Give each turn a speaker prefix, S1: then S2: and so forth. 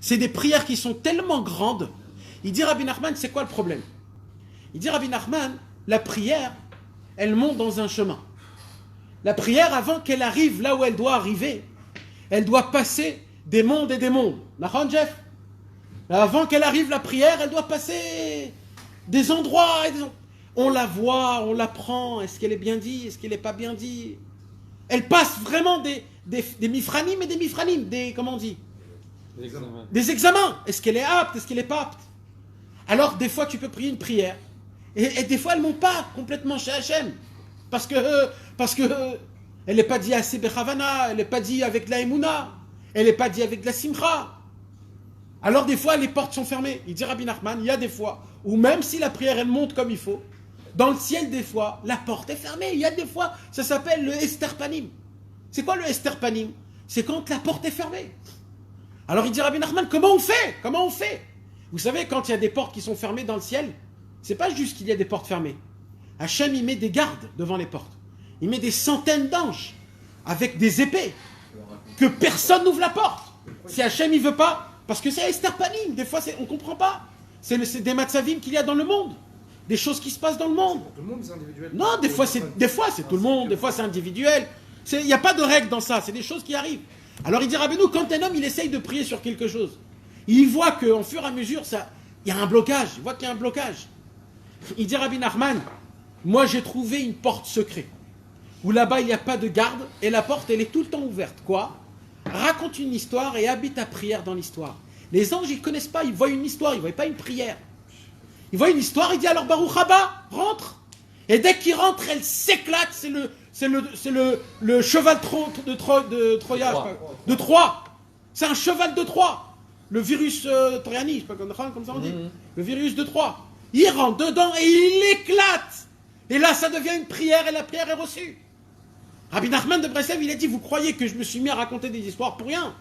S1: C'est des prières qui sont tellement grandes. Il dit Rabbi Nachman, c'est quoi le problème? Il dit Rabbi Nachman, la prière, elle monte dans un chemin. La prière, avant qu'elle arrive là où elle doit arriver, elle doit passer des mondes et des mondes. Nachon, Jeff? Avant qu'elle arrive, la prière, elle doit passer des endroits. On la voit, on la prend. Est-ce qu'elle est bien dit? Est-ce qu'elle n'est pas bien dit? Elle passe vraiment des mifranim et des mifranim. Comment on dit? Des examens. Est-ce qu'elle est apte? Est-ce qu'elle n'est pas apte? Alors, des fois, tu peux prier une prière. Et des fois, elle ne monte pas complètement chez Hachem. Parce que elle n'est pas dit assez bechavana, elle n'est pas dit avec la emuna, elle n'est pas dit avec la simcha. Alors des fois, les portes sont fermées. Il dit Rabbi Nachman, il y a des fois où même si la prière, elle monte comme il faut, dans le ciel, des fois, la porte est fermée. Il y a des fois, ça s'appelle le esterpanim. C'est quoi le esterpanim? C'est quand la porte est fermée. Alors il dit Rabbi Nachman, comment on fait? Comment on fait? Vous savez, quand il y a des portes qui sont fermées dans le ciel, c'est pas juste qu'il y a des portes fermées. Hachem, il met des gardes devant les portes. Il met des centaines d'anges avec des épées que personne n'ouvre la porte. Si Hachem, il veut pas, parce que c'est esterpanim. Des fois, on comprend pas. C'est des matzavim qu'il y a dans le monde. Des choses qui se passent dans le monde.
S2: Tout le monde, c'est individuel.
S1: Non, des fois, c'est tout le monde. Des fois, c'est individuel. Il n'y a pas de règle dans ça. C'est des choses qui arrivent. Alors, il dit Rabbeinu, quand un homme, il essaye de prier sur quelque chose, il voit qu'en fur et à mesure, il y a un blocage. Il voit qu'il y a un blocage. Il dit Rabbi Nachman, moi, j'ai trouvé une porte secrète, où là-bas, il n'y a pas de garde, et la porte, elle est tout le temps ouverte. Quoi? Raconte une histoire et habite ta prière dans l'histoire. Les anges, ils ne connaissent pas, ils voient une histoire, ils ne voient pas une prière. Ils voient une histoire, il dit alors Baruch Haba, rentre. Et dès qu'il rentre, elle s'éclate, c'est le cheval de Troie. C'est un cheval de Troie. Le virus Troyani, je sais pas comme ça on dit. Le virus de Troie. Il rentre dedans et il éclate. Et là, ça devient une prière et la prière est reçue. Rabbi Nachman de Breslev, il a dit, vous croyez que je me suis mis à raconter des histoires pour rien?